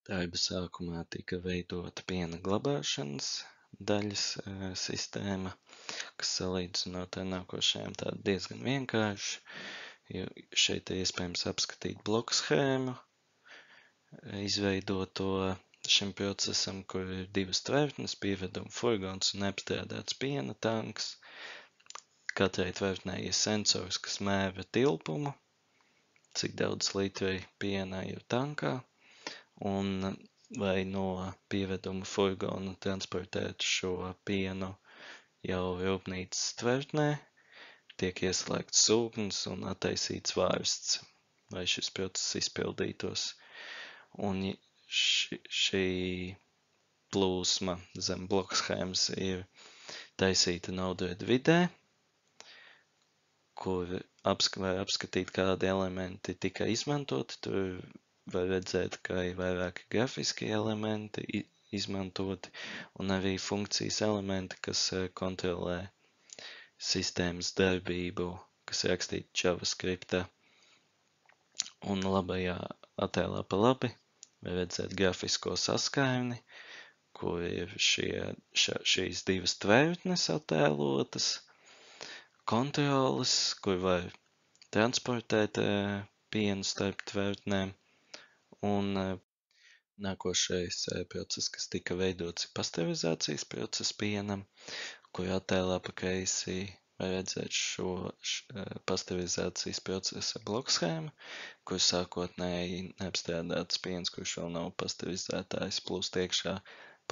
Darba sākumā tika veidota piena glabāšanas daļas sistēma, kas salīdzinot ar nākošajām tāda diezgan vienkārši. Šeit ir iespējams apskatīt bloku schēmu, izveidoto šim procesam, kur ir divas tvertnes, pieveduma furgons un neapstrādāts piena tanks. Katrai tvertnē ir sensors, kas mēra tilpumu, cik daudz litri piena ir tankā, un vai no pieveduma furgona transportēt šo pienu jau rūpnīcas tvertnē, tiek ieslēgts sūknis un attaisīts vārsts, lai šis process izpildītos. Un šī plūsma zem bloku schēmas ir taisīta Node-RED vidē, kur var apskatīt, kādi elementi tika izmantoti. Tur var redzēt, ka ir vairāki grafiski elementi izmantoti un arī funkcijas elementi, kas kontrolē sistēmas darbību, kas rakstīti JavaScriptā. Un labajā attēlā pa labi var redzēt grafisko saskaini, kur ir šīs divas tvertnes attēlotas, kontroles, kur var transportēt pienu starp tvertnēm, un nākošais process, kas tika veidots, ir pasterizācijas process pienam, kur attēlā pa kreisi var redzēt šo pasterizācijas procesa bloku schēmu, kur sākotnēji neapstrādāts piens, kurš vēl nav pasterizētājs, plūst iekšā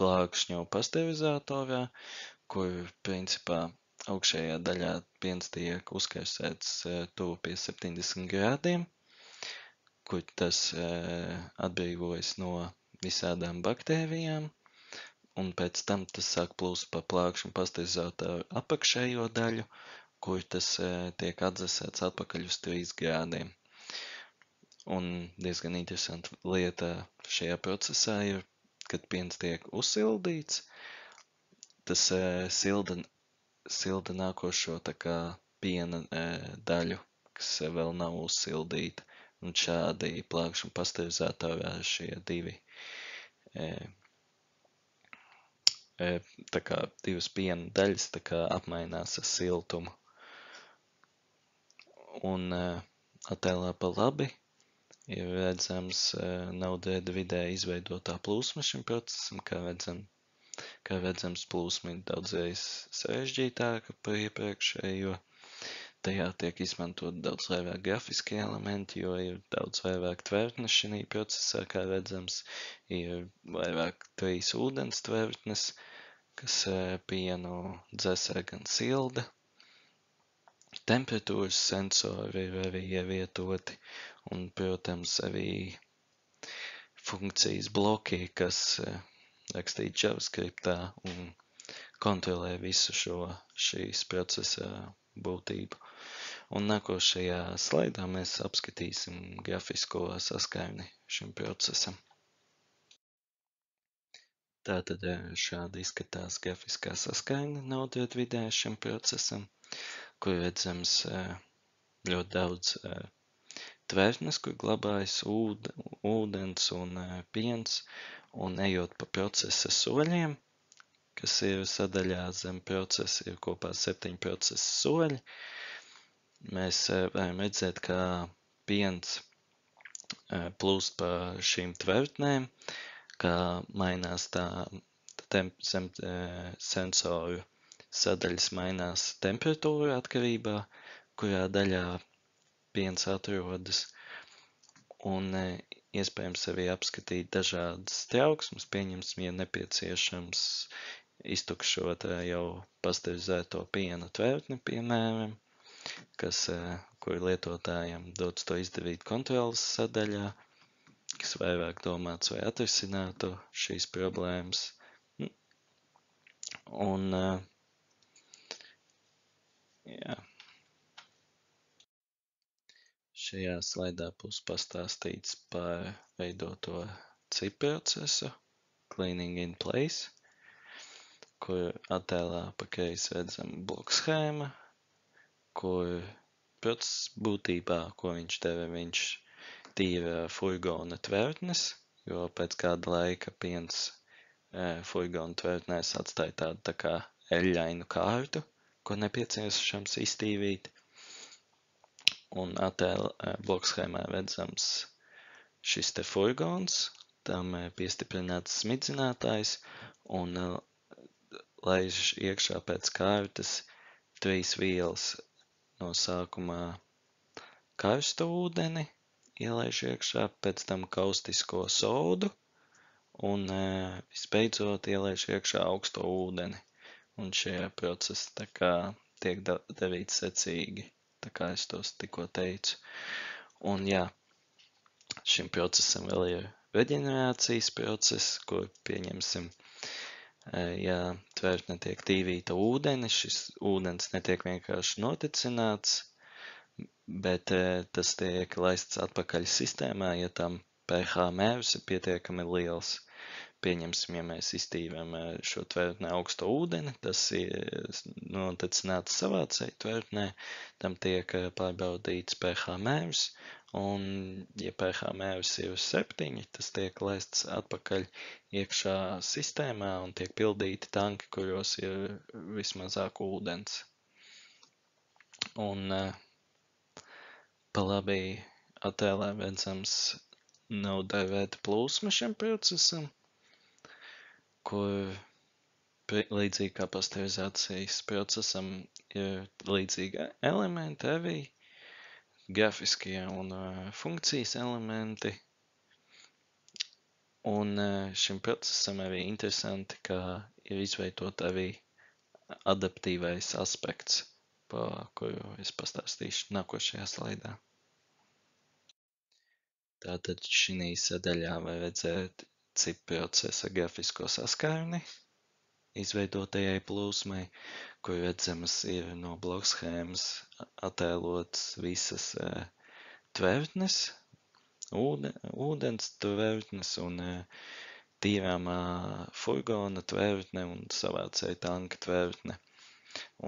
plākšņu pasterizatorā, kur principā augšējā daļā piens tiek uzkarsēts tuvu pie 70 grādiem, kur tas atbrīvojas no visādām baktērijām, un pēc tam tas sāk plūst pa plākšņu pasterizatoru apakšējo daļu, kur tas tiek atdzesēts atpakaļ uz 3 grādiem. Un diezgan interesanta lieta šajā procesā ir, kad piens tiek uzsildīts, tas silda nākošo tā kā piena daļu, kas vēl nav uzsildīta. Un šādi plākšņu pasterizatorā šie divi tā kā divas piena daļas tā kā apmainās ar siltumu. Un attēlā pa labi ir redzams Node-RED vidē izveidotā plūsma šim procesam, kā redzams, plūsma ir daudzreiz sarežģītāka par iepriekšējo. Tajā tiek izmantot daudz vairāk grafiski elementi, jo ir daudz vairāk tvertnes šī procesā, kā redzams, ir vairāk 3 ūdens tvertnes, kas pienu dzesē gan silda. Temperatūras sensori ir arī ievietoti, un, protams, arī funkcijas bloki, kas rakstīti JavaScriptā un kontrolē visu šīs procesa būtību. Un nākošajā slaidā mēs apskatīsim grafisko saskaini šim procesam. Tātad šādi izskatās grafiskā saskaina Node-RED vidē šim procesam, kur redzams ļoti daudz tvertnes, kur glabājas ūdens un piens, un ejot pa procesa soļiem, kas ir sadaļā zem procesa, ir kopā 7 procesa soļi. Mēs varam redzēt, ka piens plūst pa šīm tvertnēm, kā mainās zem sensoru sadaļas mainās temperatūra atkarībā, kurā daļā piens atrodas, un iespējams arī apskatīt dažādas trauksmes, pieņemsim, ja nepieciešams iztukšot jau pasterizēto piena tvertni, piemēram, kur lietotājiem dots to izdarīt kontrolas sadaļā, kas vairāk domāts, vai atrisinātu šīs problēmas. Un, jā. Šajā slaidā būs pastāstīts par veidoto CIP procesu, Cleaning in Place, kur attēlā pa kreisi redzam bloku schēma, kur process būtībā, ko viņš dara, viņš tīra furgona tvertnes, jo pēc kāda laika piens furgona tvertnēs atstāja tādu tā kā eļļainu kārtu, ko nepieciešams iztīvīt. Un attēla blokschēmā redzams šis te furgons, tam piestiprināts smidzinātājs un laiž iekšā pēc kārtas 3 vielas. No sākumā karstu ūdeni ielaiž iekšā, pēc tam kaustisko sodu un visbeidzot ielaiž iekšā augsto ūdeni. Un šie procesi tā kā tiek darīti secīgi, tā kā es tos tikko teicu. Un jā, šim procesam vēl ir reģenerācijas process, kur pieņemsim, ja tvertne tiek tīvīta ūdeni, šis ūdens netiek vienkārši noticināts, bet tas tiek laists atpakaļ sistēmā, ja tam pH mērs ir pietiekami liels. Pieņemsim, ja mēs iztīvam šo tvertnē augsto ūdeni, tas ir noticināts savācēji tvertnē, tam tiek pārbaudīts pH mērs, un ja pH mērs ir 7, tas tiek laists atpakaļ iekšā sistēmā un tiek pildīti tanki, kuros ir vismazāk ūdens. Un pa labi attēlā redzams nodēvēta plūsma šim procesam, kur līdzīgi kā pasterizācijas procesam ir līdzīgi elementi arī, grafiskie un funkcijas elementi. Un šim procesam arī interesanti, ka ir izveidot arī adaptīvais aspekts, par kuru es pastāstīšu nākošajā slaidā. Tātad šī sadaļā var redzēt CIP procesa grafisko saskarni izveidotajai plūsmai, kur redzamas ir no blokschēmas attēlotas visas tvertnes, ūdens tvertnes un tīrāmā furgona tvertne un savācēja tanka tvertne.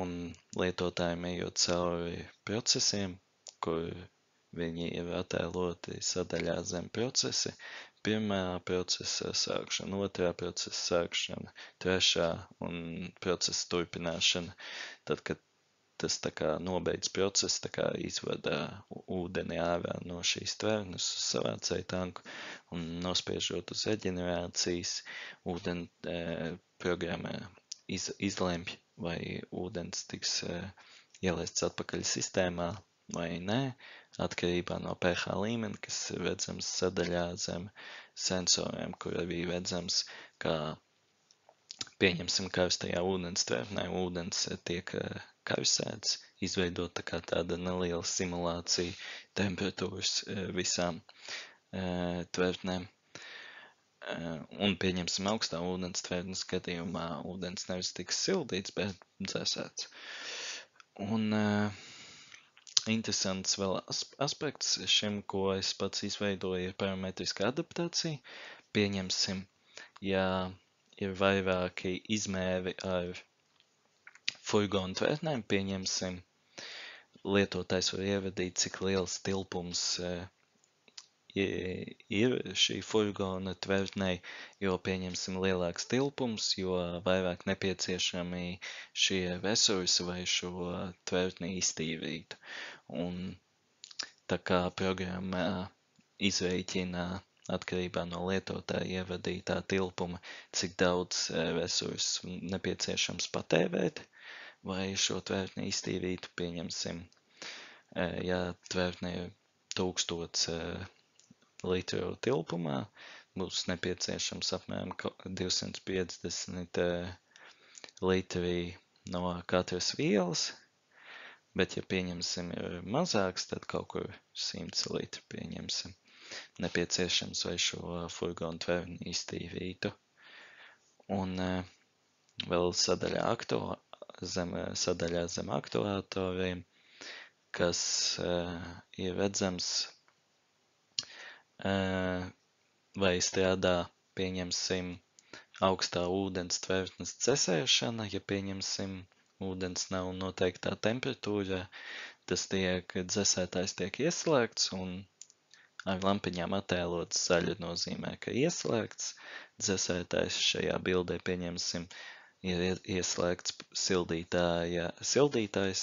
Un lietotājiem ejot cauri procesiem, kur viņi ir attēloti sadaļā zem procesi, pirmā procesa sākšana, otrā procesa sākšana, trešā un procesa turpināšana. Tad, kad tas tā kā nobeidz procesu, tā kā izvada ūdeni ārā no šīs tvertnes uz savācēju tanku un nospiežot uz reģenerācijas, ūdeni programmā izlemj, vai ūdens tiks ielaists atpakaļ sistēmā vai nē, atkarībā no pH līmeni, kas redzams sadaļā zem sensoriem, kur arī redzams, kā pieņemsim karstajā ūdens tvertnē, ūdens tiek karsēts, izveidot tā kā tāda neliela simulācija temperatūras visām tvertnēm. Un pieņemsim augstā ūdens tvertnes gadījumā, ūdens nevis tiks sildīts, bet dzēsēts. Un interesants vēl aspekts šim, ko es pats izveidoju, ir parametriska adaptācija. Pieņemsim, ja ir vairāki izmēri ar furgonu tvertnēm, pieņemsim, lietotājs var ievadīt, cik liels tilpums ir šī furgona tvertnē, jo pieņemsim lielāks tilpums, jo vairāk nepieciešami šie resursi, lai šo tvertni iztīrītu. Un tā kā programmā izrēķina atkarībā no lietotāja ievadītā tilpuma, cik daudz resursu nepieciešams patērēt, lai šo tvertni iztīrītu, pieņemsim, ja tvertne ir 1000 litru tilpumā, būs nepieciešams apmēram 250 litri no katras vielas, bet ja pieņemsim ir mazāks, tad kaut kur 100 litri pieņemsim nepieciešams, lai šo furgonu tvertni iztīrītu. Un vēl sadaļā zem aktuātoriem, kas ir redzams, vai strādā, pieņemsim, augstā ūdens tvertnes dzesēšana, ja pieņemsim, ūdens nav noteiktā temperatūrā, tas dzesētājs tiek ieslēgts un ar lampiņām attēlots. Zaļa nozīmē, ka ieslēgts dzesētājs. Šajā bildē, pieņemsim, ir ieslēgts sildītājs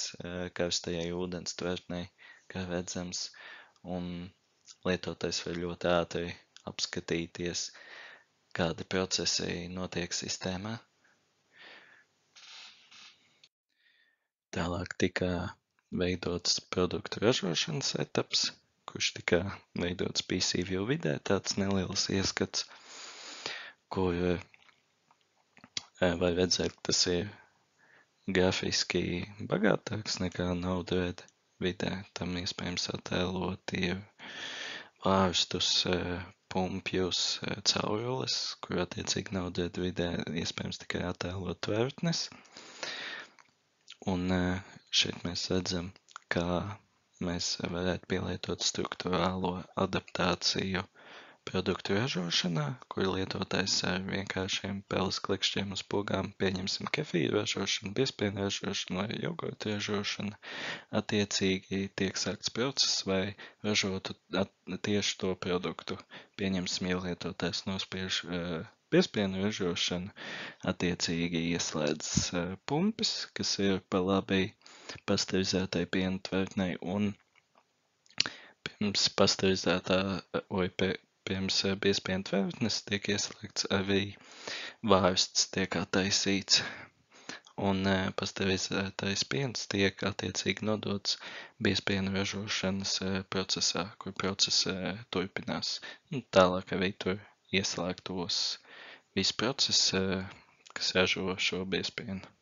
karstajai ūdens tvertnei, kā redzams, un lietotājs var ļoti ātri apskatīties, kādi procesi notiek sistēmā. Tālāk tika veidots produktu ražošanas etaps, kurš tika veidots PCView vidē, tāds neliels ieskats, kur var redzēt, ka tas ir grafiski bagātāks nekā Node-RED vidē. Tam iespējams attēlot ir vārstus, pumpjus, caurules, kur attiecīgi Node-RED vidē iespējams tikai attēlot tvertnes. Un šeit mēs redzam, kā mēs varētu pielietot struktūrālo adaptāciju produktu ražošanā, kur lietotājs ar vienkāršiem peles klikšķiem uz pogām, pieņemsim kefīru ražošanu, biezpienu ražošanu vai jogurtu ražošanu, attiecīgi tiek sākts process, vai ražotu tieši to produktu. Pieņemsim, ja lietotājs nospiež biezpienu ražošanu, attiecīgi ieslēdz pumpis, kas ir pa labi pasterizētai piena tvertnei, un pirms pirms biezpiena tvertnes tiek ieslēgts arī vārsts, tiek attaisīts, un pasterizētais piens tiek attiecīgi nodots biezpiena ražošanas procesā, kur process turpinās. Tālāk arī tur ieslēgtos viss process, kas ražo šo biezpienu.